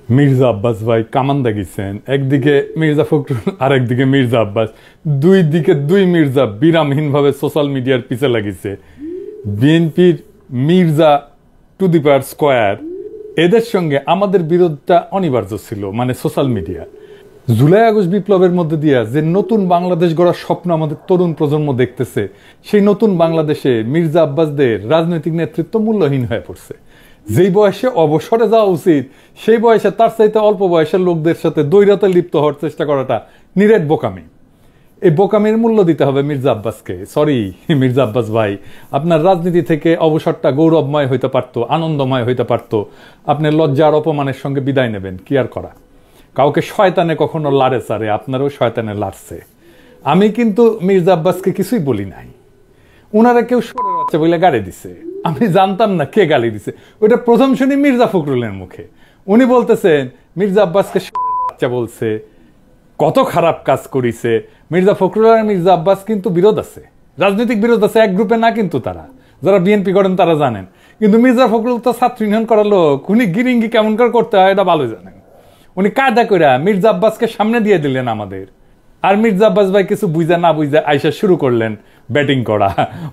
মির্জা আব্বাস ভাই কামান দাগিয়েছেন, একদিকে মির্জা ফখরুল আর একদিকে মির্জা আব্বাস, দুই দিকে দুই মির্জা বিরামহীনভাবে সোশ্যাল মিডিয়ার পিছে লাগিয়েছে। বিএনপির Mirza to the power square, এদের সঙ্গে আমাদের বিরোধটা অনিবার্য ছিল, মানে সোশ্যাল মিডিয়া। জুলাই আগস্ট বিপ্লবের মধ্যে দিয়ে যে নতুন বাংলাদেশ গড়ার স্বপ্ন আমাদের তরুণ প্রজন্ম দেখতেছে, সেই নতুন বাংলাদেশে মির্জা আব্বাসদের রাজনৈতিক নেতৃত্ব মূল্যহীন হয়ে পড়ছে। যেই বয়সে অবসরে যাওয়া উচিত, সেই বয়সে তার চাইতে অল্প বয়সের লোকদের সাথে দ্বৈরতা লিপ্ত হওয়ার চেষ্টা করাটা নিরেট বোকামি। এই বোকামির মূল্য দিতে হবে মির্জা আব্বাসকে। সরি মির্জা আব্বাস ভাই, আপনার রাজনীতি থেকে অবসরটা গৌরবময় হইতে পারতো, আনন্দময় হইতে পারতো। আপনি লজ্জা আর অপমানের সঙ্গে বিদায় নেবেন, কি আর করা। কাউকে শয়তানে কখনো লাড়ে চারে, আপনারও শয়তানে লাড়ছে। আমি কিন্তু মির্জা আব্বাসকে কিছুই বলি নাই। ওনারা কেউ সরে যাচ্ছে বলে গালি দিছে, আমি জানতাম না কে গালি দিছে। ওইটা প্রথম শুনি মির্জা ফখরুলের মুখে। উনি বলতেছেন মির্জা আব্বাসকে বাচ্চা বলছে, কত খারাপ কাজ করিছে। মির্জা ফখরুল আর মির্জা আব্বাস কিন্তু বিরোধ আছে, রাজনৈতিক বিরোধ আছে, এক গ্রুপে না কিন্তু তারা। যারা বিএনপি করেন তারা জানেন। কিন্তু মির্জা ফখরুল তো ছাত্র ইউনিয়ন করার লোক, উনি গিরিঙ্গি কেমন করে করতে হয় এটা ভালো জানেন। উনি কায়দা কইরা মির্জা আব্বাসকে সামনে দিয়ে দিলেন আমাদের। আর মির্জা আব্বাস ভাই কিছু বুঝা না বুঝা আইসা শুরু করলেন ব্যাটিং করা।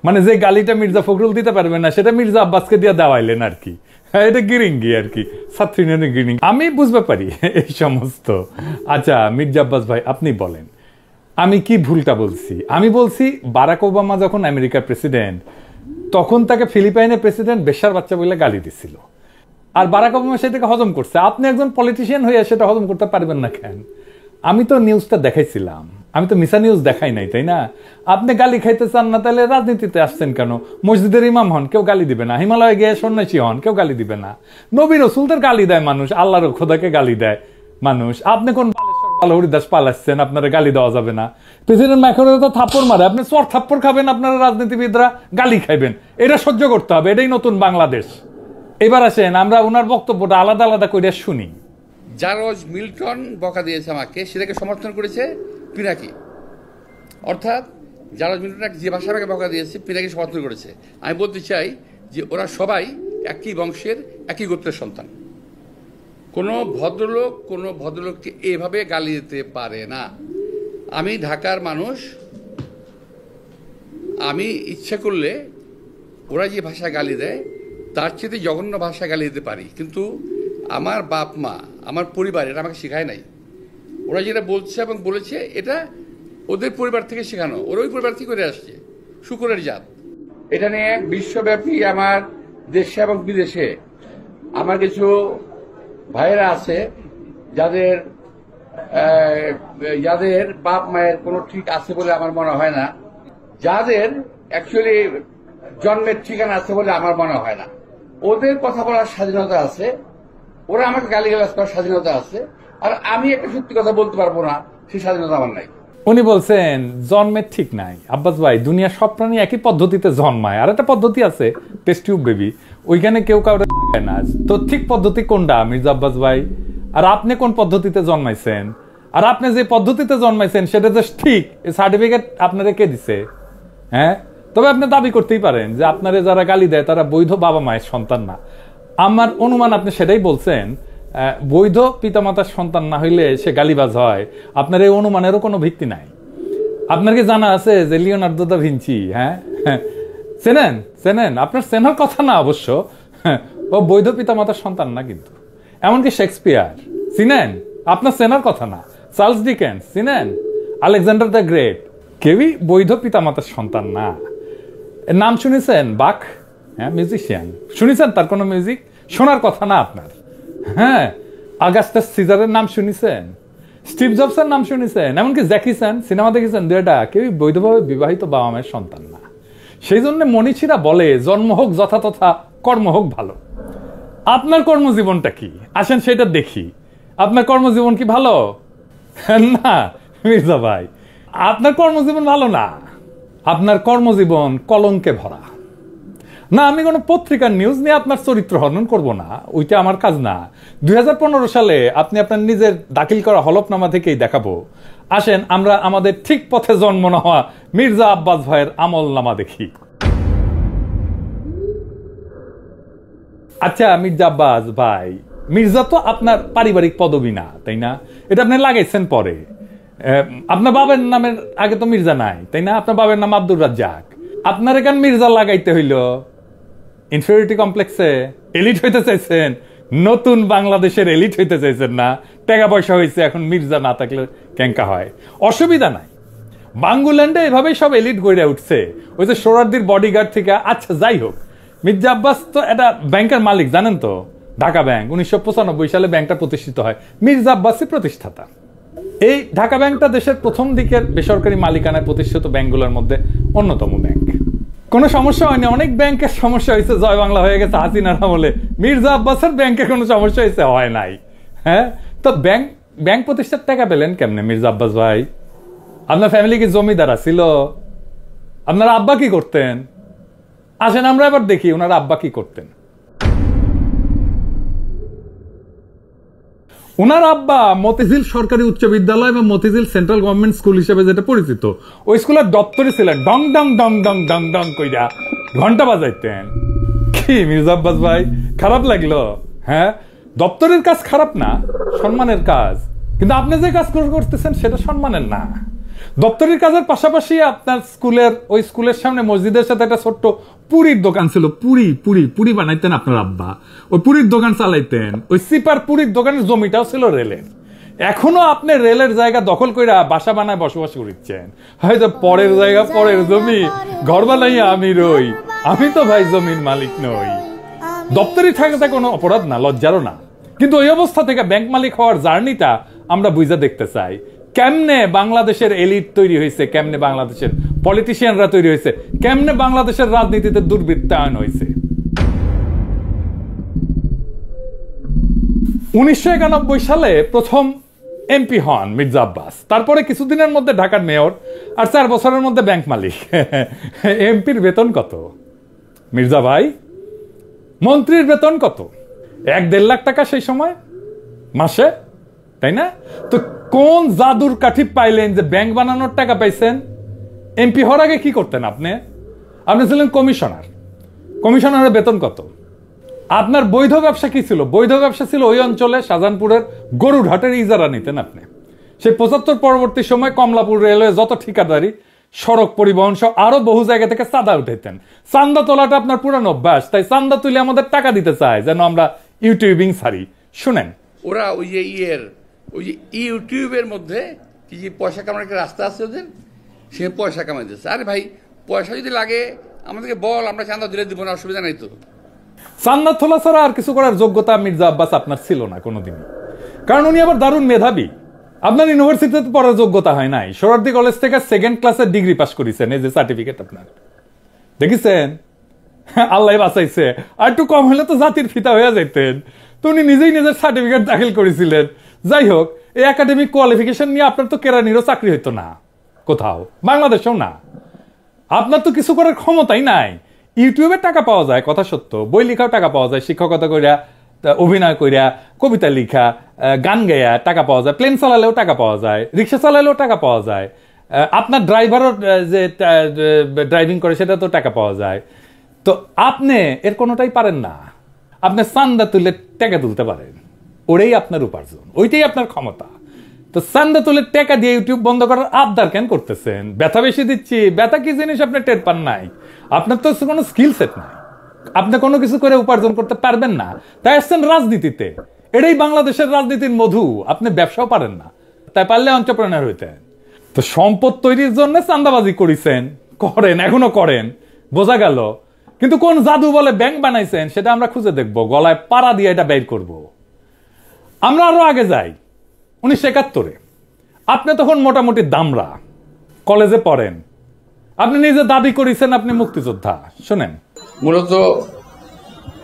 মানে যে গালিটা মির্জা ফখরুল দিতে পারবে না, সেটা মির্জা আব্বাসকে দিয়ে দেওয়াইলেন আর কি। এটা গিরিঙ্গি আর কি, ছাত্র ইউনিয়নের গিরিঙ্গি। আমি বুঝতে পারি এই সমস্ত। আচ্ছা মির্জা আব্বাস ভাই, আপনি বলেন আমি কি ভুলটা বলছি? আমি বলছি বারাক ওবামা যখন আমেরিকার প্রেসিডেন্ট, তখন তাকে ফিলিপাইনের প্রেসিডেন্ট বেশ্যার বাচ্চা বলে গালি দিছিল। আর বারাক ওবামা সেটাকে হজম করছে। আপনি একজন পলিটিশিয়ান হয়ে সেটা হজম করতে পারবেন না কেন? আমি তো নিউজটা দেখাইছিলাম, আমি তো মিশা নিউজ দেখাই নাই, তাই না? আপনি গালি খাইতে চান না, তাহলে রাজনীতিতে আসছেন কেন? মসজিদের ইমাম হন, কেউ গালি দিবে না। হিমালয়ে গিয়ে সন্ন্যাসী হন, কেউ গালি দিবে না। নবী রাসূলদের গালি দেয় মানুষ, আল্লাহর খোদাকে গালি দেয় মানুষ। আপনি কোন বালেশ্বর হরিদাস পালাচ্ছেন, আপনারা গালি দেওয়া যাবে না? প্রেসিডেন্ট ম্যাক্রন তো থাপ্পড় মারে, আপনি চর থাপ্পড় খাবেন, আপনারা রাজনীতিবিদরা গালি খাইবেন। এটা সহ্য করতে হবে, এটাই নতুন বাংলাদেশ। এবার আসেন আমরা ওনার বক্তব্যটা আলাদা আলাদা করে শুনি। জর্জ মিল্টন বকা দিয়েছে আমাকে, সেটাকে সমর্থন করেছে পিনাকি। অর্থাৎ জর্জ মিল্টন যে ভাষা আমাকে বকা দিয়েছে, পিনাকি সমর্থন করেছে। আমি বলতে চাই যে ওরা সবাই একই বংশের, একই গোত্রের সন্তান। কোনো ভদ্রলোককে এভাবে গালি দিতে পারে না। আমি ঢাকার মানুষ, আমি ইচ্ছা করলে ওরা যে ভাষা গালি দেয় তার চেয়ে জঘন্য ভাষা গালি দিতে পারি। কিন্তু আমার বাপ মা, আমার পরিবার এটা আমাকে শেখায় নাই। ওরা যেটা বলছে এবং বলেছে এটা ওদের পরিবার থেকে শেখানো, ওরা ওই পরিবার থেকে করে আসছে, শুকরের জাত। এটা নিয়ে বিশ্বব্যাপী আমার দেশে এবং বিদেশে আমার কিছু ভাইয়েরা আছে যাদের বাপ মায়ের কোনো ঠিক আছে বলে আমার মনে হয় না, যাদের অ্যাকচুয়ালি জন্মের ঠিকানা আছে বলে আমার মনে হয় না। ওদের কথা বলার স্বাধীনতা আছে, ওরা আমাকে গালিগালাজ করার স্বাধীনতা আছে, আর আমি একটা সত্যি কথা বলতে পারবো না, সেই স্বাধীনতা আমার নাই। উনি বলছেন জন্মের ঠিক নাই। আব্বাস ভাই, দুনিয়ার সব প্রাণী একই পদ্ধতিতে জন্মায়। আর একটা পদ্ধতি আছে টেস্ট টিউব বেবি, ওইখানে কেউ কাউরে লাগায় না। তো ঠিক পদ্ধতি কোনটা মির্জা আব্বাস ভাই? আর আপনি কোন পদ্ধতিতে জন্মাইছেন? আর আপনি যে পদ্ধতিতে জন্মাইছেন সেটা যে ঠিক, সার্টিফিকেট আপনারা কে দিছে? হ্যাঁ, তবে আপনি দাবি করতেই পারেন যে আপনারা যারা গালি দেয় তারা বৈধ বাবা মায়ের সন্তান না। আমার অনুমান আপনি সেটাই বলছেন, বৈধ পিতামাতার সন্তান না হইলে সে গালিবাজ হয়। আপনার এই অনুমানেরও কোনো ভিত্তি নাই। আপনার কি জানা আছে যে লিওনার্দো দা ভিঞ্চি, হ্যাঁ চেনেন? আপনার চেনার কথা না অবশ্য, ও বৈধ পিতামাতার সন্তান না কিন্তু। এমনকি শেক্সপিয়ার চিনেন? আপনার চেনার কথা না। চার্লস ডিকেন্স চিনেন? আলেকজান্ডার দ্য গ্রেট, কেউই বৈধ পিতামাতার সন্তান না। নাম শুনেছেন? বাক, হ্যাঁ, মিউজিশিয়ান শুনেছেন? তার কোনো মিউজিক শোনার কথা না আপনার। হ্যাঁ, আগাস্টাস সিজারের নাম শুনেছেন? স্টিভ জবসের নাম শুনেছেন? এমনকি জ্যাকি চ্যান সিনেমা দেখেছেন? দুটা কেউই বৈধভাবে বিবাহিত বাবা মায়ের সন্তান না। সেই জন্য মনীষীরা বলে জন্ম হোক যথাতথা, কর্ম হোক ভালো। আপনার কর্মজীবনটা কি? আসেন সেটা দেখি। আপনার কর্মজীবন কি ভালো? না মির্জা ভাই, আপনার কর্মজীবন ভালো না। আপনার কর্মজীবন কলঙ্কে ভরা। না, আমি কোনো পত্রিকার নিউজ নিয়ে আপনার চরিত্র হনন করব না, ওইটা আমার কাজ না। 2015 সালে আপনি আপনার নিজের দাখিল করা হলফনামা থেকেই দেখাবো। আসেন আমরা আমাদের ঠিক পথে জন্ম না হওয়া মির্জা আব্বাস ভাইয়ের আমল নামা দেখি। আচ্ছা মির্জা আব্বাস ভাই, মির্জা তো আপনার পারিবারিক পদবি না, তাই না? এটা আপনি লাগাইছেন পরে। আপনার বাবার নামের আগে তো মির্জা নাই, তাই না? আপনার বাবার নাম আব্দুর রাজ্জাক। আপনার এখান মির্জা লাগাইতে হইল ইনফেরিয়রিটি কমপ্লেক্সে। এলিট হইতে চাইছেন, নতুন বাংলাদেশের এলিট হইতে চাইছেন না। টাকা পয়সা হয়েছে, এখন মির্জা না থাকলে ক্যাঙ্কা হয়, অসুবিধা নাই। বাঙ্গুল্যান্ডে এভাবেই সব এলিট গড়ে উঠছে, ওই যে সোহরাওয়ার্দীর বডিগার্ড থেকে। আচ্ছা যাই হোক, মির্জা আব্বাস তো একটা ব্যাংকের মালিক, জানেন তো? ঢাকা ব্যাংক 1995 সালে ব্যাংকটা প্রতিষ্ঠিত হয়, মির্জা আব্বাসই প্রতিষ্ঠাতা। এই ঢাকা ব্যাংকটা দেশের প্রথম দিকের বেসরকারি মালিকানায় প্রতিষ্ঠিত ব্যাংকগুলোর মধ্যে অন্যতম ব্যাংক। কোনো সমস্যা হয়নি। অনেক ব্যাংকের সমস্যা হয়েছে, জয় বাংলা হয়ে গেছে হাসিনার আমলে। মির্জা আব্বাসের ব্যাংকে কোনো সমস্যা হয়েছে? হয় নাই। হ্যাঁ, তো ব্যাংক প্রতিষ্ঠার টাকা পেলেন কেমনে মির্জা আব্বাস ভাই? আপনার ফ্যামিলি কি জমিদার ছিল? আপনার আব্বা কি করতেন? আসেন আমরা এবার দেখি ওনার আব্বা কি করতেন। ওনার আব্বা মতিঝিল সরকারি উচ্চ বিদ্যালয় এবং মতিঝিল সেন্ট্রাল গভর্নমেন্ট স্কুল হিসেবে যেটা পরিচিত, ওই স্কুলের দপ্তরে ছিলেন। ডং ডং ডং ডং ডং ডং কইরা ঘন্টা বাজাইতেন। কি মির্জা আব্বাস ভাই, খারাপ লাগলো? হ্যাঁ, দপ্তরের কাজ খারাপ না, সম্মানের কাজ। কিন্তু আপনি যে কাজ করতেছেন সেটা সম্মানের না। দপ্তরের কাজের পাশাপাশি আপনার ওই স্কুলের সামনে মসজিদের সাথে একটা ছোট্ট পুরীর দোকান ছিল। পুরি বানাইতেন আপনার আব্বা, ওই পুরীর দোকান চালাইতেন। ওই সিপার পুরীর দোকানের জমিটাও ছিল রেলের। এখনো আপনি রেলের জায়গা দখল করে বাসা বানায় বসবাস করছেন। হয়তো পরের জায়গা, পরের জমি, ঘর বানাই আমি রই। আমি তো ভাই জমির মালিক নই। দপ্তরি থাকাতে কোনো অপরাধ না, লজ্জারও না। কিন্তু ওই অবস্থা থেকে ব্যাংক মালিক হওয়ার জার্নিটা আমরা বুঝে দেখতে চাই। কেমনে বাংলাদেশের এলিট তৈরি হয়েছে, কেমনে বাংলাদেশের পলিটিশিয়ানরা তৈরি হয়েছে, কেমনে বাংলাদেশের রাজনীতিতে দুর্বৃত্তায়ন হয়েছে। 1991 সালে প্রথম এমপি হন মির্জা আব্বাস। তারপরে কিছুদিনের মধ্যে ঢাকার মেয়র, আর 4 বছরের মধ্যে ব্যাংক মালিক। এমপির বেতন কত মির্জা ভাই? মন্ত্রীর বেতন কত? 1-1.5 লাখ টাকা সেই সময় মাসে, তাই না? তো কোন জাদুর কাঠি পাইলেন যে ব্যাংক বানানোর টাকা পাইছেন? এমপি হওয়ার আগে কি করতেন আপনি? আপনি ছিলেন কমিশনার। কমিশনারের বেতন কত? আপনার বৈধ ব্যবসা কি ছিল? বৈধ ব্যবসা ছিল ওই অঞ্চলে শাহজাহানপুরের গরুর হাটের ইজারা নিতেন আপনি। সেই 75 পরবর্তী সময় কমলাপুর রেলওয়ে যত ঠিকাদারি, সড়ক পরিবহন সহ আরো বহু জায়গা থেকে চাঁদা উঠাইতেন। চান্দা তোলাটা আপনার পুরানো অভ্যাস, তাই চান্দা তুলে আমাদের টাকা দিতে চায় যেন আমরা ইউটিউবিং ছাড়ি। শুনেন, ওরা ওই যে ইউটিউবের মধ্যে কি যে পয়সা কামানোর একটা রাস্তা আছে ওদের, সে পয়সা কামাইতেছে। আরে ভাই, পয়সা যদি লাগে আমাদেরকে বল, আমরা চান্দা দিলে দিব না, অসুবিধা নাই তো। চান্দা তোলা ছাড়া আর কিছু করার যোগ্যতা মির্জা আব্বাস আপনার ছিল না কোনোদিনই। কারণ উনি আবার দারুণ মেধাবী। আপনার ইউনিভার্সিটিতে পড়ার যোগ্যতা হয় নাই। সোহরাওয়ার্দী কলেজ থেকে 2nd ক্লাসের ডিগ্রি পাস করেছেন, এই যে সার্টিফিকেট আপনার দেখেছেন। আল্লাহ বাঁচাইছে, আর একটু কম হলে তো জাতির ফিতা হয়ে যাইতেন। তো উনি নিজেই নিজের সার্টিফিকেট দাখিল করেছিলেন। যাই হোক, এই একাডেমিক কোয়ালিফিকেশন নিয়ে আপনার তো কেরানিরও চাকরি হইতো না কোথাও, বাংলাদেশেও না। আপনার তো কিছু করার ক্ষমতাই নাই। ইউটিউবে টাকা পাওয়া যায়, কথা সত্য। বই লেখাও টাকা পাওয়া যায়, শিক্ষকতা কইরা, অভিনয় কইরা, কবিতা লেখা, গান গাইয়া টাকা পাওয়া যায়। প্লেন চালালেও টাকা পাওয়া যায়, রিক্সা চালালেও টাকা পাওয়া যায়। আপনার ড্রাইভারও যে ড্রাইভিং করে সেটা তো টাকা পাওয়া যায়। তো আপনি এর কোনোটাই পারেন না। আপনি চান্দা তুলে টাকা তুলতে পারেন, ওটাই আপনার উপার্জন, ওইটাই আপনার ক্ষমতা। তো চান্দা তুলে টাকা দিয়ে ইউটিউব বন্ধ করার আবদার কেন করতেছেন? ব্যথা বেশি দিচ্ছি, ব্যথা কি জিনিস আপনি টের পান নাই? আপনার তো কোনো স্কিল সেট নাই, আপনি কোনো কিছু করে উপার্জন করতে পারবেন না, তাই আসছেন রাজনীতিতে। এটাই বাংলাদেশের রাজনীতির মধু। আপনি ব্যবসাও পারেন না, তাই পারলে এন্টারপ্রেনার হইতেন। তো সম্পদ তৈরির জন্য চান্দাবাজি করেছেন, করেন, এখনো করেন, বোঝা গেল। কিন্তু কোন জাদু বলে ব্যাংক বানাইছেন সেটা আমরা খুঁজে দেখবো, গলায় পাড়া দিয়ে এটা বের করব। আমরা আরো আগে যাই, 1971-এ আপনি তখন মোটামুটি দামরা, কলেজে পড়েন। আপনি নিজে দাবি করেছেন আপনি মুক্তিযোদ্ধা। শোনেন, মূলত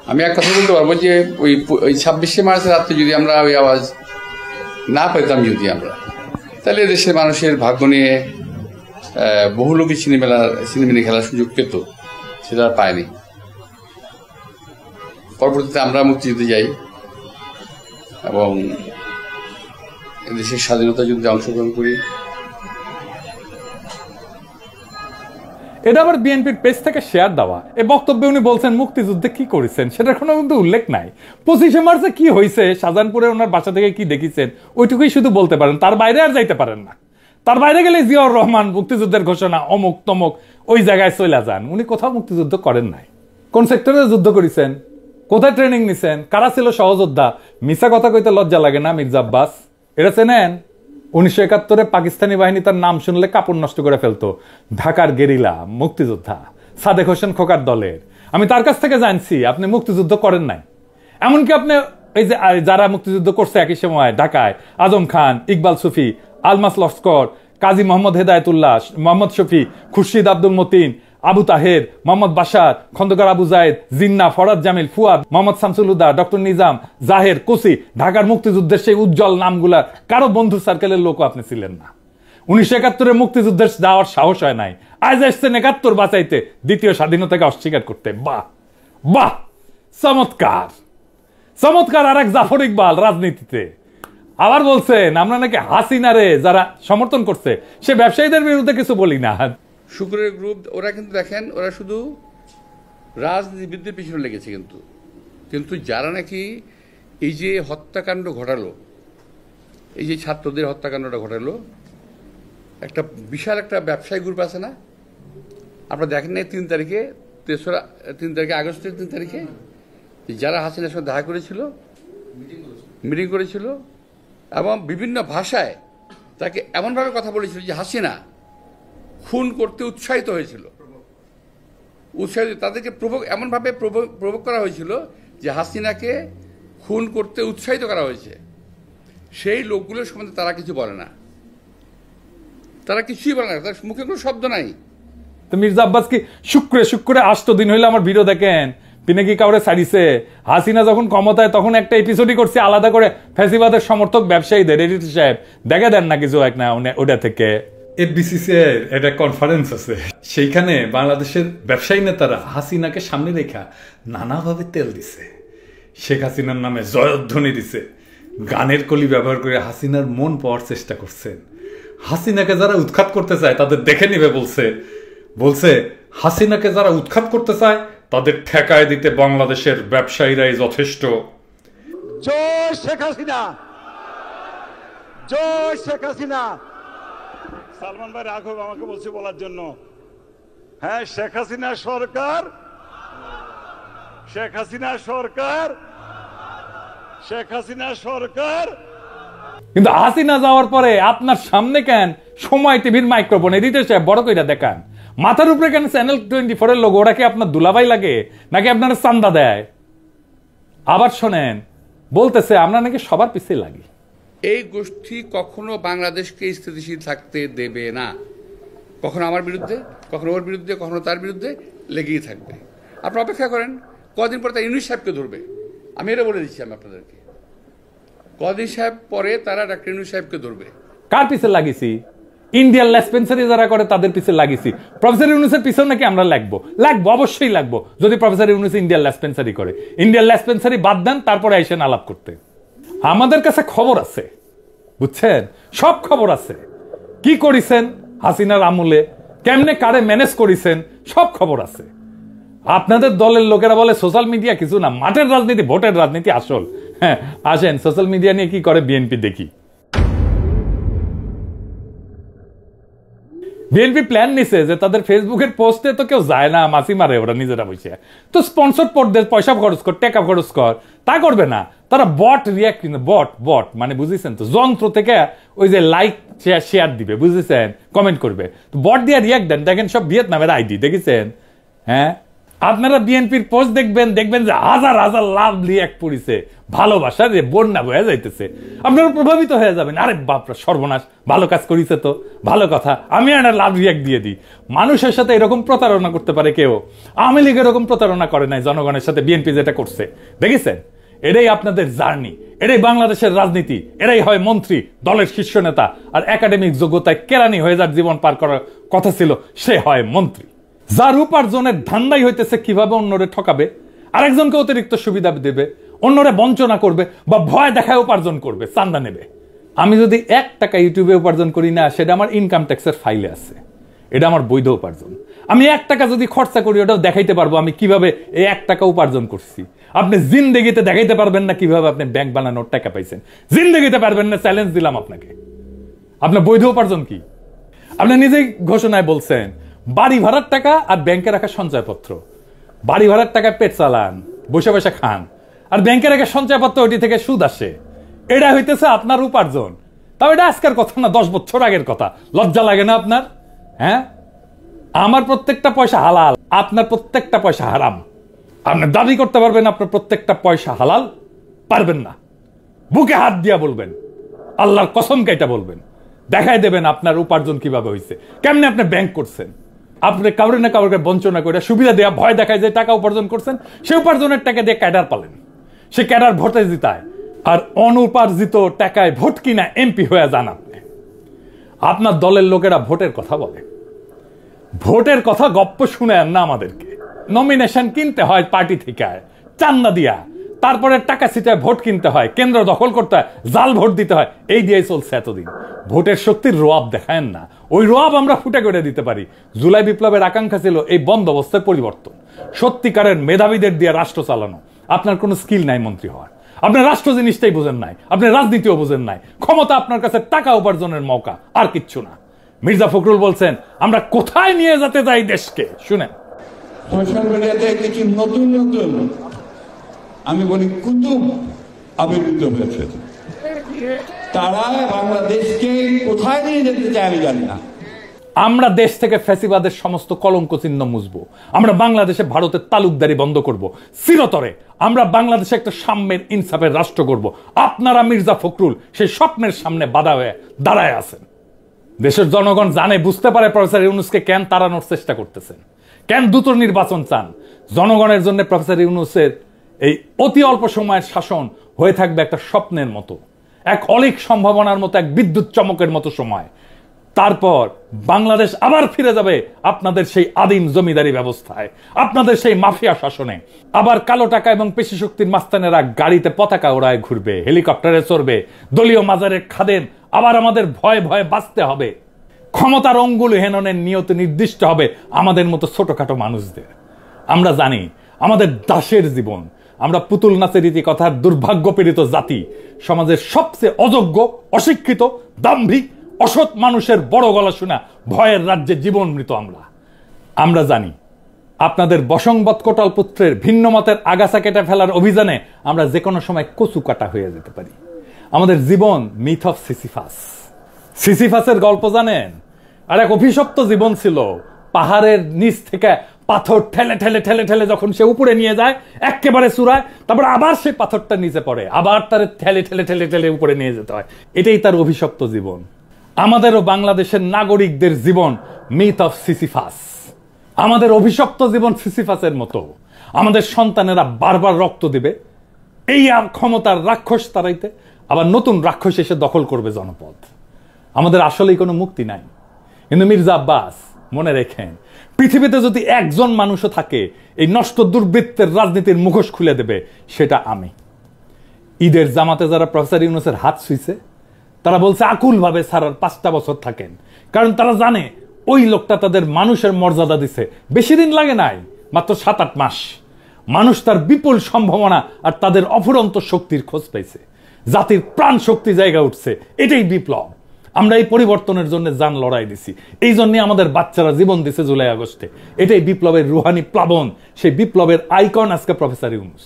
আমি এক কথা বলতে পারবো যে ওই 26শে মার্চের রাত্রে যদি আমরা ওই আওয়াজ না পেতাম, যদি আমরা, তাহলে দেশের মানুষের ভাগ্য নিয়ে বহু লোকই সিনেমিনি খেলার সুযোগ পেত, সেটা পায়নি। পরবর্তীতে আমরা মুক্তিযুদ্ধে যাই এবং দেশের স্বাধীনতা যুদ্ধে অংশগ্রহণ করি। এটা আবার বিএনপির পেজ থেকে শেয়ার দেওয়া। এই বক্তব্যে উনি বলছেন মুক্তিযুদ্ধে কি করেছেন সেটার কোনো কিন্তু উল্লেখ নাই। 25শে মার্চে কি হয়েছে, শাহজাহানপুরে ওনার বাসা থেকে কি দেখেছেন, ওইটুকুই শুধু বলতে পারেন, তার বাইরে আর যাইতে পারেন না। তার বাইরে গেলে জিয়াউর রহমান মুক্তিযুদ্ধের ঘোষণা অমুক তমুক ওই জায়গায় চলে যান। উনি কোথাও মুক্তিযুদ্ধ করেন নাই। কোন সেক্টরে যুদ্ধ করেছেন, কোথায় ট্রেনিং নিছেন, কারা ছিল সহযোদ্ধা, মিছা কথা কইতে লজ্জা লাগে না মির্জা আব্বাস? এটা চেনেন? 1971-এ পাকিস্তানি বাহিনী তার নাম শুনলে কাপড় নষ্ট করে ফেলতো। ঢাকার গেরিলা মুক্তিযোদ্ধা সাদেক হোসেন খোকার দলের। আমি তার কাছ থেকে জানছি আপনি মুক্তিযুদ্ধ করেন নাই। এমনকি আপনি এই যে যারা মুক্তিযুদ্ধ করছে একই সময় ঢাকায়, আজম খান, ইকবাল সুফি, আলমাস লস্কর, কাজী মোহাম্মদ হেদায়েতুল্লাহ, মোহাম্মদ শফি, খুরশিদ আব্দুল মতিন, আবু তাহের, মোহাম্মদ বাশার, খন্দকার আবু জায়েদ, জিন্না, ফরাদ জামিল, ফুয়াদ, মোহাম্মদ শামসুল হুদা, ডক্টর নিজাম, জাহের, কোসি, ঢাকার মুক্তিযুদ্ধের সেই উজ্জ্বল নামগুলা কারো বন্ধু সার্কেলের লোকও আপনি ছিলেন না। 1971-এ মুক্তিযুদ্ধের যাওয়ার সাহস হয় নাই, আজ আসছেন 71 বাঁচাইতে, দ্বিতীয় স্বাধীনতাকে অস্বীকার করতে। বাহ বাহ, চমৎকার চমৎকার। আর এক জাফর ইকবাল রাজনীতিতে আবার বলছেন আমরা নাকি হাসিনারে যারা সমর্থন করছে সে ব্যবসায়ীদের বিরুদ্ধে কিছু বলি না। শুক্রের গ্রুপ ওরা কিন্তু দেখেন, ওরা শুধু রাজনীতিবিদদের পিছনে লেগেছে, কিন্তু যারা নাকি এই যে হত্যাকাণ্ড ঘটালো, এই যে ছাত্রদের হত্যাকাণ্ডটা ঘটালো, একটা বিশাল একটা ব্যবসায়ী গ্রুপ আছে না? আপনারা দেখেন না 3 তারিখে, 3 তারিখে আগস্টের 3 তারিখে যারা হাসিনার সঙ্গে দেখা করেছিল, মিটিং করেছিল এবং বিভিন্ন ভাষায় তাকে এমনভাবে কথা বলেছিল যে হাসিনা খুন করতে উৎসাহিত হয়েছিল, তাদেরকে এমনভাবে প্রভোগ করা হয়েছিল যে হাসিনাকে খুন করতে উৎসাহিত করা হয়েছে। সেই লোকগুলোর সম্বন্ধে তারা কিছু বলে না, তারা কিছুই বলে না, তার মুখে কোনো শব্দ নাই। তো মির্জা আব্বাস কি শুক্রে 8 দিন হইলে আমার ভিডিও দেখেন, পিনাকি কাউরে ছাড়িছে। হাসিনা যখন ক্ষমতায় তখন একটা এপিসোডই করছে আলাদা করে ফ্যাসিবাদের সমর্থক ব্যবসায়ীদের, এডিটর সাহেব দেখে দেন না কিছু এক না ওটা থেকে। এফবিসিসি এর একটা কনফারেন্স আছে, সেইখানে বাংলাদেশের ব্যবসায়ী নেতারা হাসিনাকে সামনে রেখা নানাভাবে তেল দিছে, শেখ হাসিনার নামে জয়ধ্বনি দিছে, গানের কলি ব্যবহার করে হাসিনার মন পাওয়ার চেষ্টা করছেন। হাসিনাকে যারা উৎখাত করতে চায় তাদের দেখে নিবে বলছে হাসিনাকে যারা উৎখাত করতে চায় তাদের ঠেকায় দিতে বাংলাদেশের ব্যবসায়ীরাই যথেষ্ট। জয় শেখ হাসিনা, জয় শেখ হাসিনা। সালমান ভাই রাঘব আমাকে বলছে বলার জন্য, হ্যাঁ শেখ হাসিনা সরকার, শেখ হাসিনা সরকার, শেখ হাসিনা সরকার। কিন্তু হাসিনা যাওয়ার পরে আপনার সামনে কেন সময় টিভির মাইক্রোফোন এডিটর সাহেব বড় কইরা দেখান, মাথার উপরে কেন চ্যানেল 24 এর লোগো? ওরা কি আপনার দুলাভাই লাগে নাকি আপনার চান্দা দেয়? আবার শোনেন বলতেছে আমরা নাকি সবার পিছিয়ে লাগি। এই গোষ্ঠী কখনো বাংলাদেশকে স্থিতিশীল থাকতে দেবে না, কখনো আমার বিরুদ্ধে, কখনো ওর বিরুদ্ধে, কখনো তার বিরুদ্ধে লেগেই থাকবে। আপনারা অপেক্ষা করেন, কদিন পরে তারা ইউনূস সাহেবকে ধরবে। আমি এটা বলে দিচ্ছি আমি আপনাদেরকে, কদিন সাহেব পরে তারা ডাক্তার ইউনূস সাহেবকে ধরবে। কার পিছিয়ে লাগিয়েছি? ইন্ডিয়ান লেসপেন্সারি যারা করে তাদের পিছিয়ে লাগিয়েছি। প্রফেসর ইউনূসের পিছনে নাকি আমরা লাগবো, অবশ্যই লাগবো যদি প্রফেসর ইউনূস ইন্ডিয়ান লেসপেন্সারি করে। ইন্ডিয়ান লেসপেন্সারি বাদ দেন, তারপরে আইসেন আলাপ করতে। আমাদের কাছে খবর আছে, বুঝছেন, সব খবর আছে। কি করিছেন হাসিনার আমলে, কেমনে কারে ম্যানেজ করিছেন, সব খবর আছে। আপনাদের দলের লোকেরা বলে সোশ্যাল মিডিয়া কিছু না, মাঠের রাজনীতি, ভোটের রাজনীতি আসল। হ্যাঁ আসেন সোশ্যাল মিডিয়া নিয়ে কি করে বিএনপি দেখি। বিএনপি প্ল্যান নিছে যে তাদের ফেসবুকের পোস্টে তো কেউ যায় না, মাসি মারে ওরা নিজেরা বসে, তো স্পন্সর পড়দের পয়সা খরচ কর, টাকা খরচ কর, তা করবে না তারা। বট রিয়াক্ট, বট মানে বুঝেছেন তো, যন্ত্র থেকে ওই যে লাইক শেয়ার দিবে, বুঝেছেন, কমেন্ট করবে, তো বট দিয়ে রিয়াক্ট দেন। দেখেন সব ভিয়েতনামের আইডি দেখেছেন। হ্যাঁ আপনারা বিএনপির পোস্ট দেখবেন যে হাজার হাজার লাভ রিয়াক্ট পড়িছে, ভালোবাসা রে বন্যা বয়ে যাইতেছে, আপনারা প্রভাবিত হয়ে যাবেন। আরে বাপরা সর্বনাশ, ভালো কাজ করিছে তো, ভালো কথা, আমি একটা লাভ রিয়াক্ট দিয়ে দিই। মানুষের সাথে এরকম প্রতারণা করতে পারে কেউ? আওয়ামী লীগ এরকম প্রতারণা করে নাই জনগণের সাথে, বিএনপি যেটা করছে দেখেছেন। এটাই আপনাদের জার্নি, এটাই বাংলাদেশের রাজনীতি, এটাই হয় মন্ত্রী, দলের শীর্ষ নেতা, আর একাডেমিক যোগ্যতায় কেরানি হয়ে যার জীবন পার করার কথা ছিল সে হয় মন্ত্রী, যার উপার্জনের ধান্দাই হইতেছে কিভাবে অন্যরে ঠকাবে, আরেকজনকে অতিরিক্ত সুবিধা দেবে, অন্যরে বঞ্চনা করবে বা ভয় দেখায় উপার্জন করবে, চান্দা নেবে। আমি যদি 1 টাকা ইউটিউবে উপার্জন করি না, সেটা আমার ইনকাম ট্যাক্সের ফাইলে আছে। এটা আমার বৈধ উপার্জন। আমি 1 টাকা যদি খরচা করি ওটাও দেখাইতে পারবো আমি কিভাবে এই 1 টাকা উপার্জন করছি। আপনি জিন্দেগিতে দেখাইতে পারবেন না কিভাবে আপনি ব্যাংক বানানোর টাকা পাইছেন, জিন্দেগিতে পারবেন না। চ্যালেঞ্জ দিলাম আপনাকে। আপনার বৈধ উপার্জন কি? আপনি নিজেই ঘোষণায় বলছেন বাড়ি ভাড়ার টাকা আর ব্যাংকে রাখা সঞ্চয়পত্র। বাড়ি ভাড়ার টাকা পেট চালান, বসে বসে খান, আর ব্যাংকে রাখা সঞ্চয়পত্র ওইটি থেকে সুদ আসে। এটা হইতেছে আপনার উপার্জন। তাও এটা আজকের কথা না, 10 বছর আগের কথা। লজ্জা লাগে না আপনার? হ্যাঁ, আমার প্রত্যেকটা পয়সা হালাল, আপনার প্রত্যেকটা পয়সা হারাম। আপনি দাবি করতে পারবেন আপনার প্রত্যেকটা পয়সা হালাল? পারবেন না। বুকে হাত দিয়া বলবেন, আল্লাহর কসম কাইটা বলবেন, দেখাই দেবেন আপনার উপার্জন কিভাবে হয়েছে, কেমনে আপনি ব্যাংক করছেন। আপনি কাউরে না কাউকে বঞ্চনা করে সুবিধা দেয়া ভয় দেখায় যে টাকা উপার্জন করছেন, সেই উপার্জনের টাকা দিয়ে ক্যাডার পালেন, সে ক্যাডার ভোটে জিতায়, আর অনুপার্জিত টাকায় ভোট কিনা এমপি হয়ে যান আপনি। আপনার দলের লোকেরা ভোটের কথা বলে, ভোটের কথা গপ্প শুনেন না আমাদেরকে। নমিনেশন কিনতে হয় পার্টি থেকে চান্দা দিয়া, তারপরে টাকা ছিটায় ভোট কিনতে হয়, কেন্দ্র দখল করতে হয়, জাল ভোট দিতে হয়। এই দিয়েই চলছে এতদিন। ভোটের শক্তির রোয়াব দেখায়েন না, ওই রোয়াব আমরা ফুটে করে দিতে পারি। জুলাই বিপ্লবের আকাঙ্ক্ষা ছিল এই বন্দোবস্তের পরিবর্তন, সত্যিকারের মেধাবীদের দিয়ে রাষ্ট্র চালানো। আপনার কোনো স্কিল নাই মন্ত্রী হওয়ার, আপনি রাষ্ট্র জিনিসটাই বুঝেন নাই, আপনি রাজনীতিও বুঝেন নাই। ক্ষমতা আপনার কাছে টাকা উপার্জনের মৌকা, আর কিচ্ছু না। মির্জা ফখরুল বলছেন আমরা কোথায় নিয়ে যেতে চাই দেশকে, শুনেন। সোশ্যাল মিডিয়াতে কিছু নতুন নতুন আমি বলি কুতুব আবির্ভূত হয়েছে। তারা বাংলাদেশকে কোথায় নিয়ে যেতে চায় আমি জানি না। আমরা দেশ থেকে ফ্যাসিবাদের সমস্ত কলঙ্ক চিহ্ন মুছবো, আমরা বাংলাদেশে ভারতের তালুকদারি বন্ধ করব চিরতরে, আমরা বাংলাদেশে একটা সাম্যের ইনসাফের রাষ্ট্র করব। আপনারা মির্জা ফখরুল সেই স্বপ্নের সামনে বাধা হয়ে দাঁড়ায় আছেন। দেশের জনগণ জানে, বুঝতে পারে প্রফেসর ইউনূসকে কেন তাড়ানোর চেষ্টা করতেছেন, কেন দ্রুত নির্বাচন চান। জনগণের জন্য প্রফেসর ইউনূসের এই অতি অল্প সময়ের শাসন হয়ে থাকবে একটা স্বপ্নের মতো, এক অলিক সম্ভাবনার মতো, এক বিদ্যুৎ চমকের মতো সময়। তারপর বাংলাদেশ আবার ফিরে যাবে আপনাদের সেই আদিম জমিদারি ব্যবস্থায়, আপনাদের সেই মাফিয়া শাসনে। আবার কালো টাকা এবং পেশি শক্তির মাস্তানেরা গাড়িতে পতাকা ওড়ায় ঘুরবে, হেলিকপ্টারে চড়বে, দলীয় মাজারের খাদেম আবার আমাদের ভয়ে ভয়ে বাঁচতে হবে। ক্ষমতার অঙ্গুল হেননের নিয়ত নির্দিষ্ট হবে আমাদের মতো ছোটখাটো মানুষদের। আমরা জানি আমাদের দাসের জীবন, আমরা পুতুল নাচের রীতি কথার দুর্ভাগ্য পীড়িত জাতি, সমাজের সবচেয়ে অযোগ্য, অশিক্ষিত, দাম্ভিক, অসৎ মানুষের বড় গলা শোনা ভয়ের রাজ্যে জীবন মৃত আমরা জানি আপনাদের বসংবৎ কোটাল পুত্রের ভিন্ন মতের আগাছা কেটে ফেলার অভিযানে আমরা যে কোনো সময় কচু কাটা হয়ে যেতে পারি। আমাদের জীবন মিথ অফ সিসিফাস। সিসিফাসের গল্প জানেন? আর এক অভিশপ্ত জীবন ছিল, পাহাড়ের নিচ থেকে পাথর ঠেলে ঠেলে ঠেলে ঠেলে যখন সে উপরে নিয়ে যায় একেবারে চূড়ায়, তারপর আবার সে পাথরটা নিচে পড়ে, আবার তার ঠেলে ঠেলে ঠেলে ঠেলে উপরে নিয়ে যেতে হয়। এটাই তার অভিশপ্ত জীবন। আমাদেরও বাংলাদেশের নাগরিকদের জীবন মিথ অফ সিসিফাস। আমাদের অভিশপ্ত জীবন সিসিফাসের মতো। আমাদের সন্তানেরা বারবার রক্ত দিবে এই ক্ষমতার রাক্ষস তাড়াইতে, আবার নতুন রাক্ষস এসে দখল করবে জনপদ। আমাদের আসলেই কোনো মুক্তি নাই। কিন্তু মির্জা আব্বাস মনে রেখেন, পৃথিবীতে যদি একজন মানুষও থাকে এই নষ্ট দুর্বৃত্তের রাজনীতির মুখোশ খুলে দেবে, সেটা আমি। ঈদের জামাতে যারা প্রফেসর ইউনূসের হাত ছুঁইছে তারা বলছে আকুল ভাবে ছাড়ার 5টা বছর থাকেন, কারণ তারা জানে ওই লোকটা তাদের মানুষের মর্যাদা দিছে। বেশি দিন লাগে নাই, মাত্র 7-8 মাস। মানুষ তার বিপুল সম্ভাবনা আর তাদের অফুরন্ত শক্তির খোঁজ পাইছে। জাতির প্রাণ শক্তি জায়গা উঠছে। এটাই বিপ্লব। আমরা এই পরিবর্তনের জন্য জান লড়াই দিছি, এই জন্য আমাদের বাচ্চারা জীবন দিছে জুলাই আগস্টে। এটাই বিপ্লবের রুহানি প্লাবন। সেই বিপ্লবের আইকন আজকে প্রফেসর ইউনূস।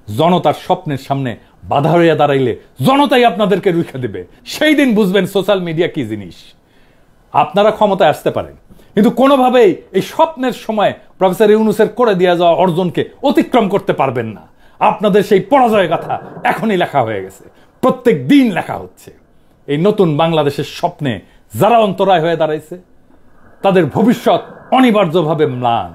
জনতার স্বপ্নের সামনে বাধা হইয়া দাঁড়াইলে জনতাই আপনাদেরকে রুখে দেবে। সেই দিন বুঝবেন সোশ্যাল মিডিয়া কি জিনিস। আপনারা ক্ষমতায় আসতে পারেন, কিন্তু কোনোভাবেই এই স্বপ্নের সময় প্রফেসর ইউনূসের করে দেওয়া যাওয়া অর্জনকে অতিক্রম করতে পারবেন না। আপনাদের সেই পরাজয় গাথা এখনই লেখা হয়ে গেছে, প্রত্যেক দিন লেখা হচ্ছে। এই নতুন বাংলাদেশের স্বপ্নে যারা অন্তরায় হয়ে দাঁড়াইছে তাদের ভবিষ্যৎ অনিবার্যভাবে ম্লান।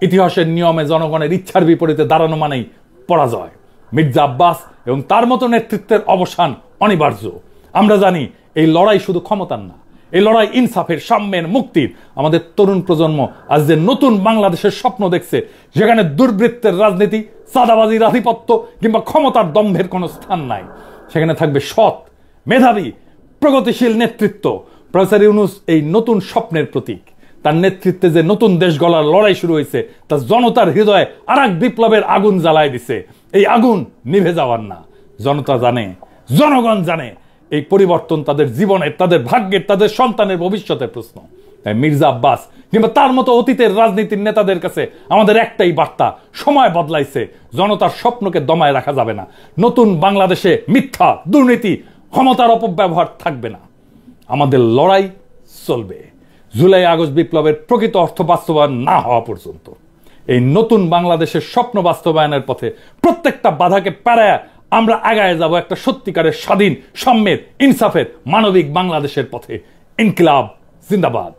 ইতিহাসের নিয়মে জনগণের ইচ্ছার বিপরীতে দাঁড়ানো মানেই পরাজয়। মির্জা আব্বাস এবং তার মতো নেতৃত্বের অবসান অনিবার্য। আমরা জানি এই লড়াই শুধু ক্ষমতার না, এই লড়াই ইনসাফের, সাম্যের, মুক্তির। আমাদের তরুণ প্রজন্ম আজ যে নতুন বাংলাদেশের স্বপ্ন দেখছে, যেখানে দুর্বৃত্তের রাজনীতি, চাঁদাবাজির আধিপত্য কিংবা ক্ষমতার দম্ভের কোনো স্থান নাই, সেখানে থাকবে সৎ, মেধাবী, প্রগতিশীল নেতৃত্ব। প্রফেসর ইউনূস এই নতুন স্বপ্নের প্রতীক। তার নেতৃত্বে যে নতুন দেশ গড়ার লড়াই শুরু হয়েছে, তা জনতার হৃদয়ে আর এক বিপ্লবের আগুন জ্বালায় দিছে। এই আগুন নিভে যাওয়ার না। জনতা জানে, জনগণ জানে এই পরিবর্তন তাদের জীবনের, তাদের ভাগ্যের, তাদের সন্তানের ভবিষ্যতের প্রশ্ন। তাই মির্জা আব্বাস কিংবা তার মতো অতীতের রাজনীতির নেতাদের কাছে আমাদের একটাই বার্তা, সময় বদলাইছে, জনতার স্বপ্নকে দমায় রাখা যাবে না। নতুন বাংলাদেশে মিথ্যা, দুর্নীতি, ক্ষমতার অপব্যবহার থাকবে না। আমাদের লড়াই চলবে জুলাই আগস্ট বিপ্লবের প্রকৃত অর্থ বাস্তবায়ন না হওয়া পর্যন্ত। এই নতুন বাংলাদেশের স্বপ্ন বাস্তবায়নের পথে প্রত্যেকটা বাধাকে পেরায় আমরা আগায় যাব একটা সত্যিকারের স্বাধীন, সাম্যের, ইনসাফের, মানবিক বাংলাদেশের পথে। ইনকিলাব জিন্দাবাদ।